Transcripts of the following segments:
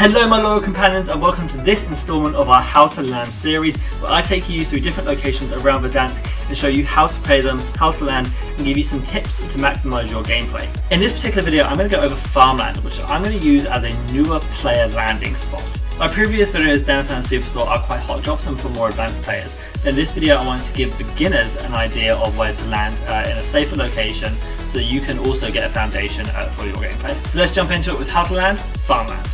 Hello my loyal companions, and welcome to this installment of our How to Land series, where I take you through different locations around Verdansk and show you how to play them, how to land, and give you some tips to maximise your gameplay. In this particular video I'm going to go over Farmland, which I'm going to use as a newer player landing spot. My previous videos Downtown Superstore are quite hot drops and for more advanced players. In this video I wanted to give beginners an idea of where to land in a safer location so that you can also get a foundation for your gameplay. So let's jump into it with how to land Farmland.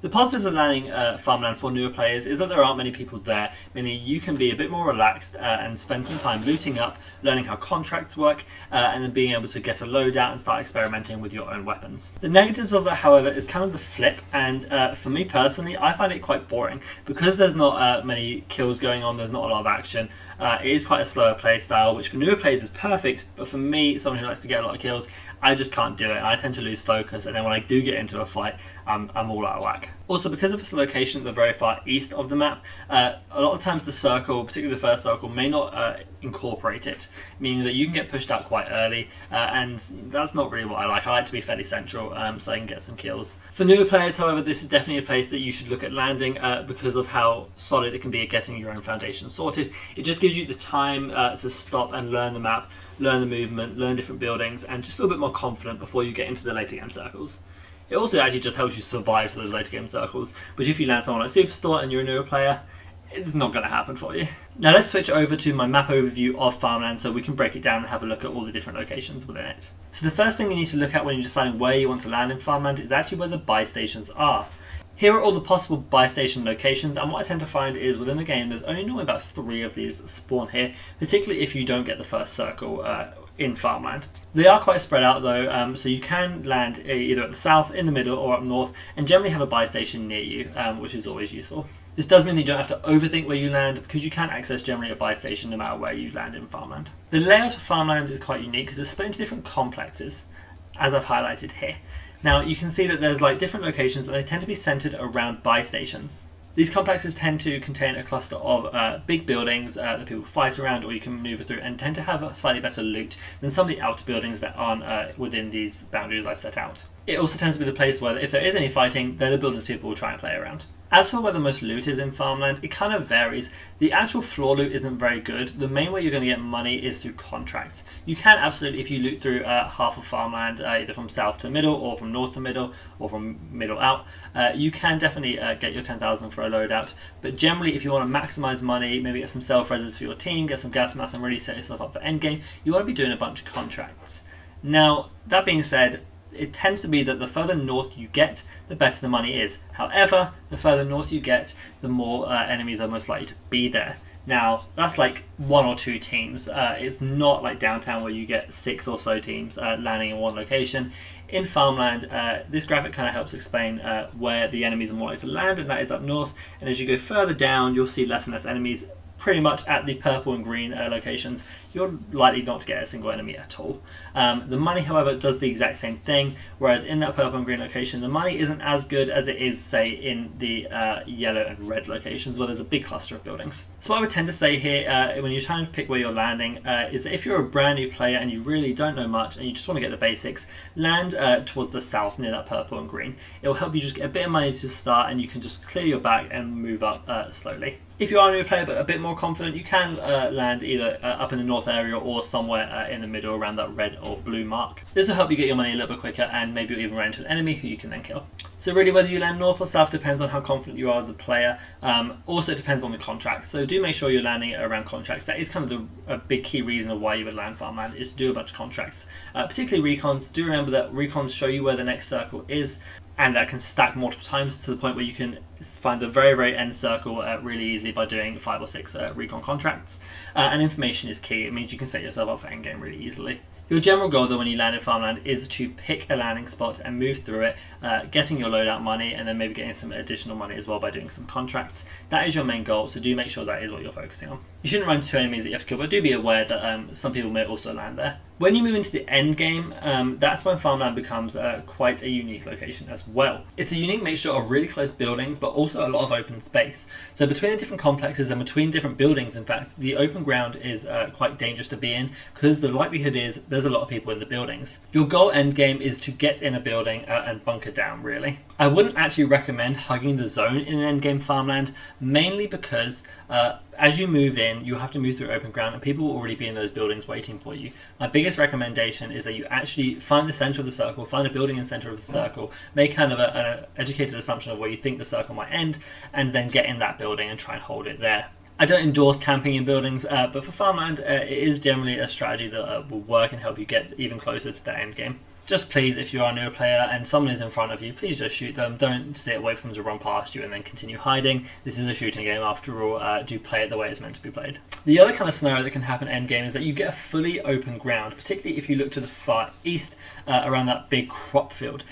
The positives of landing Farmland for newer players is that there aren't many people there, meaning you can be a bit more relaxed and spend some time looting up, learning how contracts work, and then being able to get a loadout and start experimenting with your own weapons. The negatives of that, however, is kind of the flip, and for me personally, I find it quite boring. Because there's not many kills going on, there's not a lot of action, it is quite a slower play style, which for newer players is perfect, but for me, someone who likes to get a lot of kills, I just can't do it. I tend to lose focus, and then when I do get into a fight, I'm all out of whack. Also, because of its location at the very far east of the map, a lot of times the circle, particularly the first circle, may not incorporate it, meaning that you can get pushed out quite early, and that's not really what I like. I like to be fairly central so I can get some kills. For newer players, however, this is definitely a place that you should look at landing because of how solid it can be at getting your own foundation sorted. It just gives you the time to stop and learn the map, learn the movement, learn different buildings, and just feel a bit more confident before you get into the later game circles. It also actually just helps you survive to those later game circles, but if you land someone like Superstore and you're a newer player, it's not going to happen for you. Now let's switch over to my map overview of Farmland so we can break it down and have a look at all the different locations within it. So the first thing you need to look at when you're deciding where you want to land in Farmland is actually where the buy stations are. Here are all the possible buy station locations, and what I tend to find is within the game there's only normally about 3 of these that spawn here, particularly if you don't get the first circle in Farmland. They are quite spread out though, so you can land either at the south, in the middle, or up north, and generally have a buy station near you, which is always useful. This does mean that you don't have to overthink where you land, because you can access generally a buy station no matter where you land in Farmland. The layout of Farmland is quite unique because it's split into different complexes, as I've highlighted here. Now you can see that there's like different locations and they tend to be centered around buy stations. These complexes tend to contain a cluster of big buildings that people fight around or you can maneuver through, and tend to have a slightly better loot than some of the outer buildings that aren't within these boundaries I've set out. It also tends to be the place where if there is any fighting, they're the buildings people will try and play around. As for where the most loot is in Farmland, it kind of varies. The actual floor loot isn't very good. The main way you're going to get money is through contracts. You can absolutely, if you loot through half of Farmland, either from south to middle, or from north to middle, or from middle out, you can definitely get your 10,000 for a loadout. But generally, if you want to maximise money, maybe get some self-reses for your team, get some gas mass, and really set yourself up for Endgame, you want to be doing a bunch of contracts. Now, that being said, it tends to be that the further north you get, the better the money is. However, the further north you get, the more enemies are most likely to be there. Now, that's like 1 or 2 teams. It's not like downtown where you get 6 or so teams landing in one location. In Farmland, this graphic kind of helps explain where the enemies are more likely to land, and that is up north. And as you go further down, you'll see less and less enemies. Pretty much at the purple and green locations, you're likely not to get a single enemy at all. The money, however, does the exact same thing, whereas in that purple and green location, the money isn't as good as it is, say, in the yellow and red locations, where there's a big cluster of buildings. So what I would tend to say here, when you're trying to pick where you're landing, is that if you're a brand new player and you really don't know much and you just want to get the basics, land towards the south near that purple and green. It will help you just get a bit of money to start, and you can just clear your back and move up slowly. If you are a new player but a bit more confident, you can land either up in the north area or somewhere in the middle around that red or blue mark. This will help you get your money a little bit quicker, and maybe you'll even run into an enemy who you can then kill. So really, whether you land north or south depends on how confident you are as a player. Also, it depends on the contract. So do make sure you're landing around contracts. That is kind of a big key reason of why you would land Farmland, is to do a bunch of contracts. Particularly recons. Do remember that recons show you where the next circle is, and that can stack multiple times to the point where you can find the very, very end circle really easily by doing 5 or 6 recon contracts. And information is key. It means you can set yourself up for endgame really easily. Your general goal though when you land in Farmland is to pick a landing spot and move through it, getting your loadout money, and then maybe getting some additional money as well by doing some contracts. That is your main goal, so do make sure that is what you're focusing on. You shouldn't run 2 enemies that you have to kill, but do be aware that some people may also land there. When you move into the end game, that's when Farmland becomes quite a unique location as well. It's a unique mixture of really close buildings, but also a lot of open space. So between the different complexes and between different buildings, in fact, the open ground is quite dangerous to be in, because the likelihood is there's a lot of people in the buildings. Your goal end game is to get in a building and bunker down, really. I wouldn't actually recommend hugging the zone in an endgame Farmland, mainly because as you move in, you have to move through open ground and people will already be in those buildings waiting for you. My biggest recommendation is that you actually find the center of the circle, find a building in the center of the circle, make kind of an educated assumption of where you think the circle might end, and then get in that building and try and hold it there. I don't endorse camping in buildings, but for Farmland, it is generally a strategy that will work and help you get even closer to the end game. Just please, if you are a newer player and someone is in front of you, please just shoot them. Don't stay away from them to run past you and then continue hiding. This is a shooting game after all. Do play it the way it's meant to be played. The other kind of scenario that can happen endgame is that you get a fully open ground, particularly if you look to the far east around that big crop field.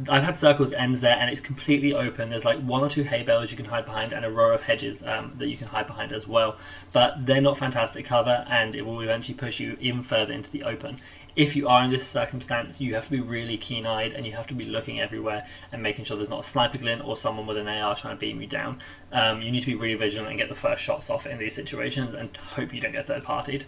I've had circles end there and it's completely open. There's like 1 or 2 hay bales you can hide behind and a row of hedges that you can hide behind as well. But they're not fantastic cover and it will eventually push you even further into the open. If you are in this circumstance, you have to be really keen-eyed and you have to be looking everywhere and making sure there's not a sniper glint or someone with an AR trying to beam you down. You need to be really vigilant and get the first shots off in these situations and hope you don't get third-partied.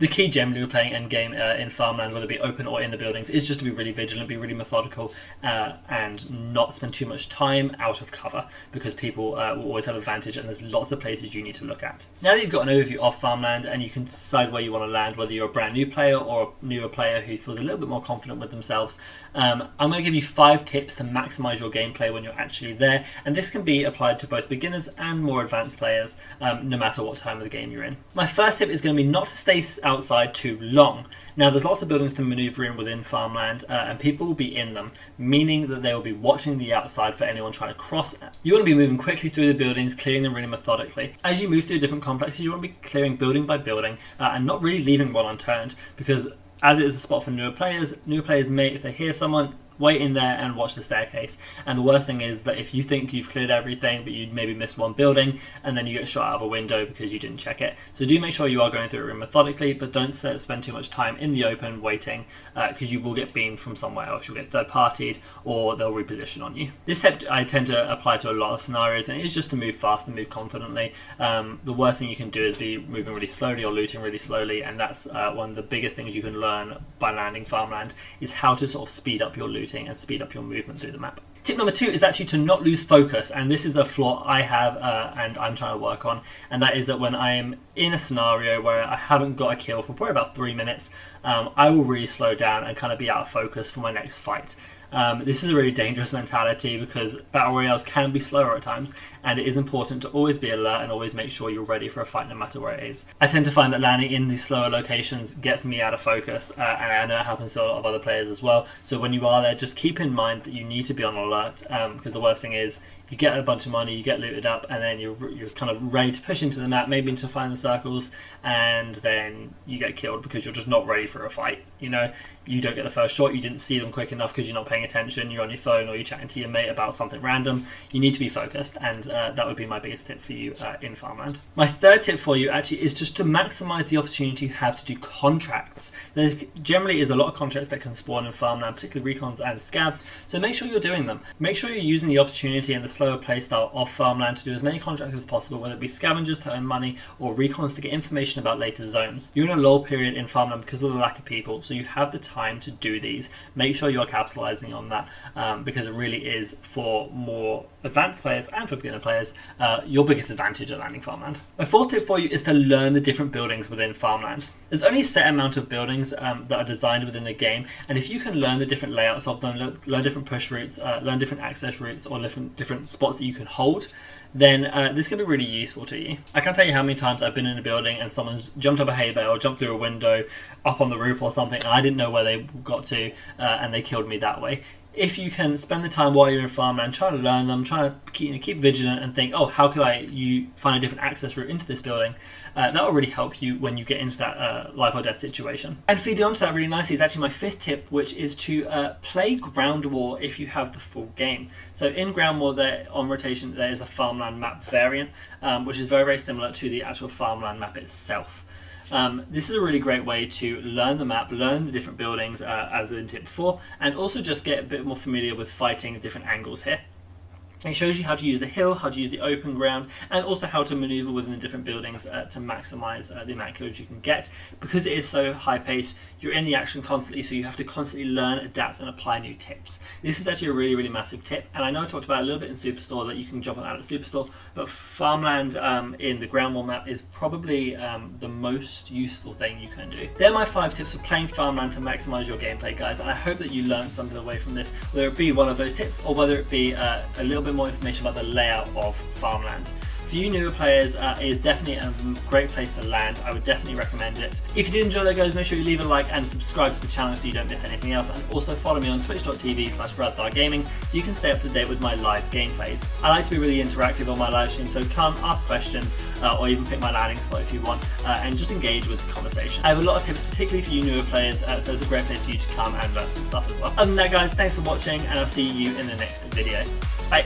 The key generally when playing endgame in Farmland, whether it be open or in the buildings, is just to be really vigilant, be really methodical, and not spend too much time out of cover, because people will always have advantage and there's lots of places you need to look at. Now that you've got an overview of Farmland and you can decide where you want to land, whether you're a brand new player or a newer player who feels a little bit more confident with themselves, I'm going to give you 5 tips to maximize your gameplay when you're actually there, and this can be applied to both beginners and more advanced players, no matter what time of the game you're in. My first tip is going to be not to stay outside too long. Now there's lots of buildings to maneuver in within Farmland and people will be in them, meaning that they will be watching the outside for anyone trying to cross. You want to be moving quickly through the buildings, clearing them really methodically. As you move through different complexes, you want to be clearing building by building and not really leaving one unturned, because as it is a spot for newer players may, if they hear someone, wait in there and watch the staircase. And the worst thing is that if you think you've cleared everything but you maybe missed one building and then you get shot out of a window because you didn't check it. So do make sure you are going through a room methodically, but don't spend too much time in the open waiting, because you will get beamed from somewhere else. You'll get third-partied or they'll reposition on you. This tip I tend to apply to a lot of scenarios, and it is just to move fast and move confidently. The worst thing you can do is be moving really slowly or looting really slowly, and that's one of the biggest things you can learn by landing Farmland, is how to sort of speed up your looting and speed up your movement through the map. Tip number 2 is actually to not lose focus, and this is a flaw I have and I'm trying to work on, and that is that when I am in a scenario where I haven't got a kill for probably about 3 minutes, I will really slow down and kind of be out of focus for my next fight. This is a really dangerous mentality because battle royales can be slower at times, and it is important to always be alert and always make sure you're ready for a fight no matter where it is. I tend to find that landing in these slower locations gets me out of focus, and I know it happens to a lot of other players as well. So when you are there, just keep in mind that you need to be on alert, because the worst thing is you get a bunch of money, you get looted up, and then you're kind of ready to push into the map, maybe to find the circles, and then you get killed because you're just not ready for a fight. You know, you don't get the first shot, you didn't see them quick enough because you're not paying attention, you're on your phone or you're chatting to your mate about something random. You need to be focused, and that would be my biggest tip for you in Farmland. My third tip for you actually is just to maximize the opportunity you have to do contracts. There generally is a lot of contracts that can spawn in Farmland, particularly recons and scavs, so make sure you're doing them. Make sure you're using the opportunity and the slower playstyle of Farmland to do as many contracts as possible, whether it be scavengers to earn money or recons to get information about later zones. You're in a lull period in Farmland because of the lack of people, so you have the time to do these. Make sure you're capitalizing on that, because it really is, for more advanced players and for beginner players, your biggest advantage at landing Farmland. My fourth tip for you is to learn the different buildings within Farmland. There's only a set amount of buildings that are designed within the game, and if you can learn the different layouts of them, learn different push routes, learn different access routes, or different spots that you can hold, then this can be really useful to you. I can't tell you how many times I've been in a building and someone's jumped up a hay bale, jumped through a window, up on the roof or something, and I didn't know where they got to, and they killed me that way. If you can spend the time while you're in Farmland trying to learn them, trying to keep vigilant and think, oh, how could you find a different access route into this building, that will really help you when you get into that life or death situation. And feeding onto that really nicely is actually my fifth tip, which is to play Ground War if you have the full game. So in Ground War, there on rotation, there is a Farmland map variant, which is very, very similar to the actual Farmland map itself. This is a really great way to learn the map, learn the different buildings as in tip before, and also just get a bit more familiar with fighting different angles here. It shows you how to use the hill, how to use the open ground, and also how to maneuver within the different buildings to maximize the amount of kills you can get. Because it is so high paced, you're in the action constantly, so you have to constantly learn, adapt, and apply new tips. This is actually a really, really massive tip, and I know I talked about it a little bit in Superstore that you can jump on out of Superstore, but Farmland in the ground war map is probably the most useful thing you can do. They're my 5 tips for playing Farmland to maximize your gameplay, guys, and I hope that you learned something away from this, whether it be one of those tips or whether it be a little bit more information about the layout of Farmland. For you newer players, it is definitely a great place to land. I would definitely recommend it. If you did enjoy that, guys, make sure you leave a like and subscribe to the channel so you don't miss anything else, and also follow me on twitch.tv/BradTharGaming so you can stay up to date with my live gameplays. I like to be really interactive on my live stream, so come ask questions or even pick my landing spot if you want, and just engage with the conversation. I have a lot of tips, particularly for you newer players, so it's a great place for you to come and learn some stuff as well. Other than that, guys, thanks for watching, and I'll see you in the next video. Bye.